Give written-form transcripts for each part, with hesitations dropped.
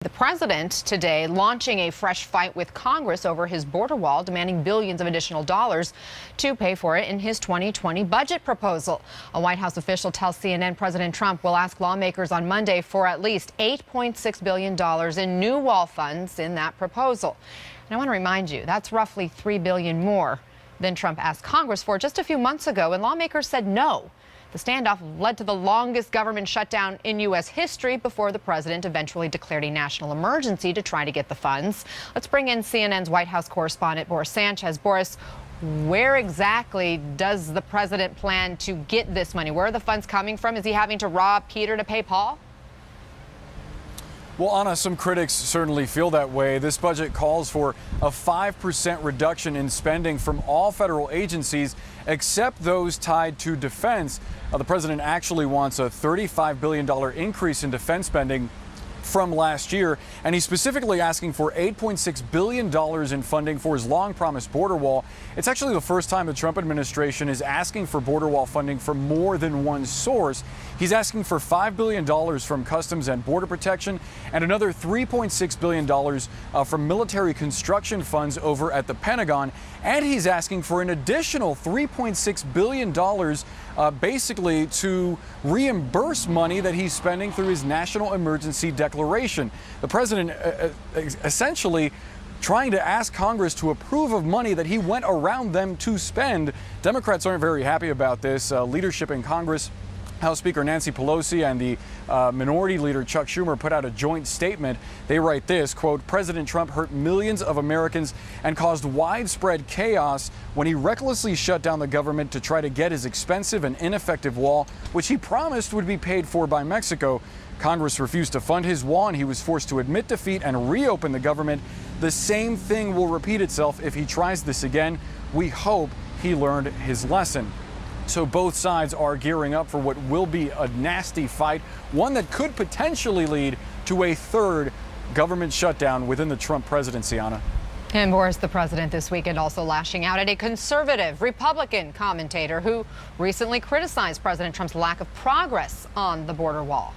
The president today launching a fresh fight with Congress over his border wall, demanding billions of additional dollars to pay for it in his 2020 budget proposal. A White House official tells CNN President Trump will ask lawmakers on Monday for at least $8.6 billion in new wall funds in that proposal. And I want to remind you, that's roughly $3 billion more than Trump asked Congress for just a few months ago, and lawmakers said no. The standoff led to the longest government shutdown in U.S. history before the president eventually declared a national emergency to try to get the funds. Let's bring in CNN's White House correspondent, Boris Sanchez. Boris, where exactly does the president plan to get this money? Where are the funds coming from? Is he having to rob Peter to pay Paul? Well, Anna, some critics certainly feel that way. This budget calls for a 5% reduction in spending from all federal agencies except those tied to defense. The president actually wants a $35 billion increase in defense spending from last year, and he's specifically asking for $8.6 billion in funding for his long-promised border wall. It's actually the first time the Trump administration is asking for border wall funding from more than one source. He's asking for $5 billion from Customs and Border Protection and another $3.6 billion from military construction funds over at the Pentagon. And he's asking for an additional $3.6 billion basically to reimburse money that he's spending through his national emergency declaration. The president essentially trying to ask Congress to approve of money that he went around them to spend. Democrats aren't very happy about this. Leadership in Congress, House Speaker Nancy Pelosi and the Minority Leader Chuck Schumer put out a joint statement. They write this, quote, President Trump hurt millions of Americans and caused widespread chaos when he recklessly shut down the government to try to get his expensive and ineffective wall, which he promised would be paid for by Mexico. Congress refused to fund his wall and he was forced to admit defeat and reopen the government. The same thing will repeat itself if he tries this again. We hope he learned his lesson. So both sides are gearing up for what will be a nasty fight, one that could potentially lead to a third government shutdown within the Trump presidency, Anna. And Boris, the president this weekend also lashing out at a conservative Republican commentator who recently criticized President Trump's lack of progress on the border wall.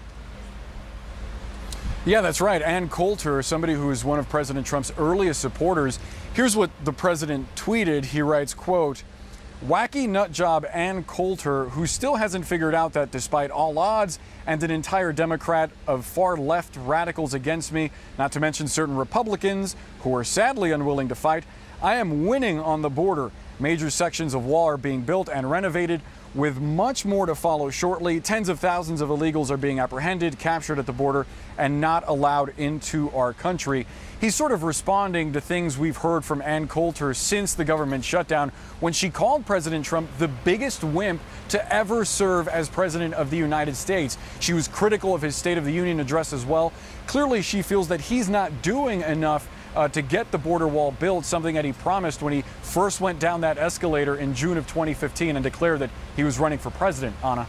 Yeah, that's right. And Coulter, somebody who is one of President Trump's earliest supporters. Here's what the president tweeted. He writes, quote, Wacky nutjob Ann Coulter, who still hasn't figured out that despite all odds and an entire Democrat of far left radicals against me, not to mention certain Republicans who are sadly unwilling to fight, I am winning on the border. Major sections of wall are being built and renovated, with much more to follow shortly. Tens of thousands of illegals are being apprehended, captured at the border, and not allowed into our country. He's sort of responding to things we've heard from Ann Coulter since the government shutdown, when she called President Trump the biggest wimp to ever serve as president of the United States. She was critical of his State of the Union address as well. Clearly, she feels that he's not doing enough to get the border wall built, something that he promised when he first went down that escalator in June of 2015 and declared that he was running for president, Anna.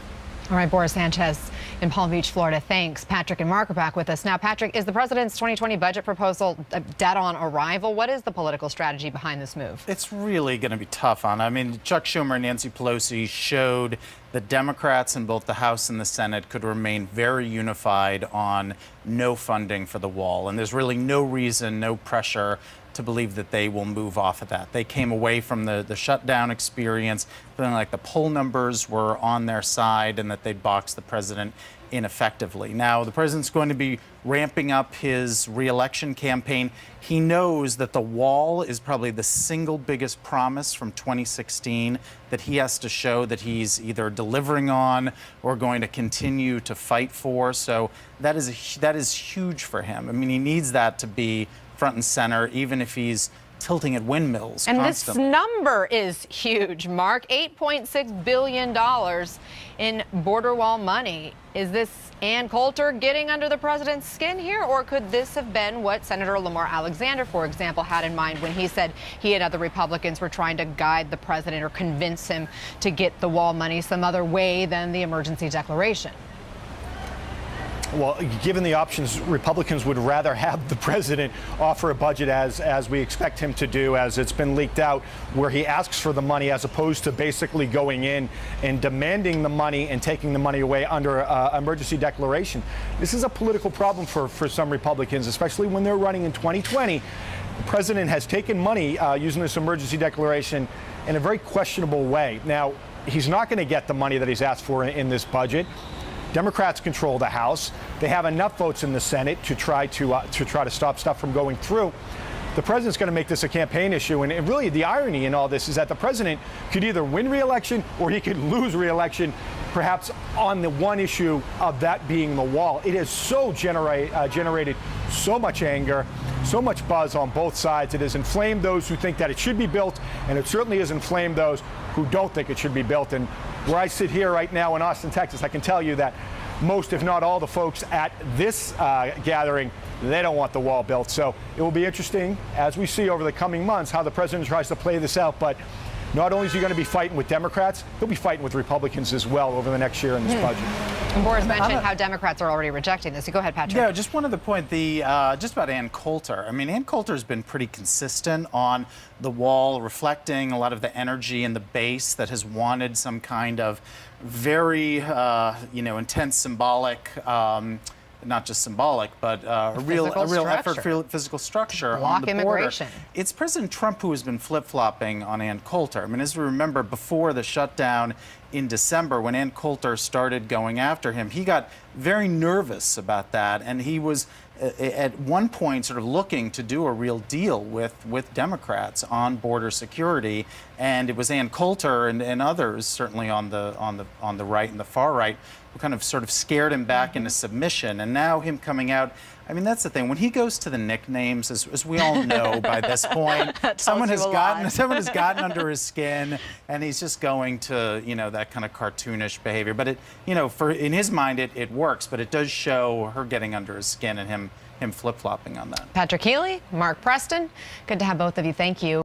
All right, Boris Sanchez in Palm Beach, Florida. Thanks. Patrick and Mark are back with us. Now, Patrick, is the president's 2020 budget proposal dead on arrival? What is the political strategy behind this move? It's really going to be tough, Anna. I mean, Chuck Schumer and Nancy Pelosi showed that Democrats in both the House and the Senate could remain very unified on no funding for the wall. And there's really no reason, no pressure to believe that they will move off of that. They came away from the shutdown experience feeling like the poll numbers were on their side and that they'd box the president ineffectively. Now, the president's going to be ramping up his re-election campaign. He knows that the wall is probably the single biggest promise from 2016 that he has to show that he's either delivering on or going to continue to fight for. So that is huge for him. I mean, he needs that to be front and center, even if he's tilting at windmills and constantly. This number is huge, Mark. $8.6 billion in border wall money. Is this Ann Coulter getting under the president's skin here, or could this have been what Senator Lamar Alexander, for example, had in mind when he said he and other Republicans were trying to guide the president or convince him to get the wall money some other way than the emergency declaration? Well, given the options, Republicans would rather have the president offer a budget as we expect him to do, as it's been leaked out, where he asks for the money as opposed to basically going in and demanding the money and taking the money away under emergency declaration. This is a political problem for some Republicans, especially when they're running in 2020. The president has taken money using this emergency declaration in a very questionable way. Now, he's not going to get the money that he's asked for in this budget. Democrats control the House. They have enough votes in the Senate to try to stop stuff from going through. The president's going to make this a campaign issue, and really the irony in all this is that the president could either win re-election or he could lose re-election, perhaps on the one issue of that being the wall. It has so generated so much anger, so much buzz on both sides. It has inflamed those who think that it should be built, and it certainly has inflamed those who don't think it should be built. And where I sit here right now in Austin, Texas, I can tell you that most, if not all, the folks at this gathering, they don't want the wall built. So it will be interesting, as we see over the coming months, how the president tries to play this out. But not only is he going to be fighting with Democrats, he'll be fighting with Republicans as well over the next year in this budget. And Boris mentioned how Democrats are already rejecting this. So go ahead, Patrick. Yeah, just one other point. Just about Ann Coulter. I mean, Ann Coulter's been pretty consistent on the wall, reflecting a lot of the energy in the base that has wanted some kind of very, intense symbolic. Not just symbolic, but a real effort for physical structure on the immigration. Border. It's President Trump who has been flip-flopping on Ann Coulter. I mean, as we remember, before the shutdown in December, when Ann Coulter started going after him, he got very nervous about that, and he was at one point sort of looking to do a real deal with Democrats on border security, and it was Ann Coulter and others, certainly on the right and the far right, who kind of sort of scared him back into submission. And now him coming out, I mean, that's the thing. When he goes to the nicknames, as we all know by this point, someone has gotten under his skin, and he's just going to, that kind of cartoonish behavior. But it, in his mind, it works. But it does show her getting under his skin and him flip-flopping on that. Patrick Healy, Mark Preston, good to have both of you. Thank you.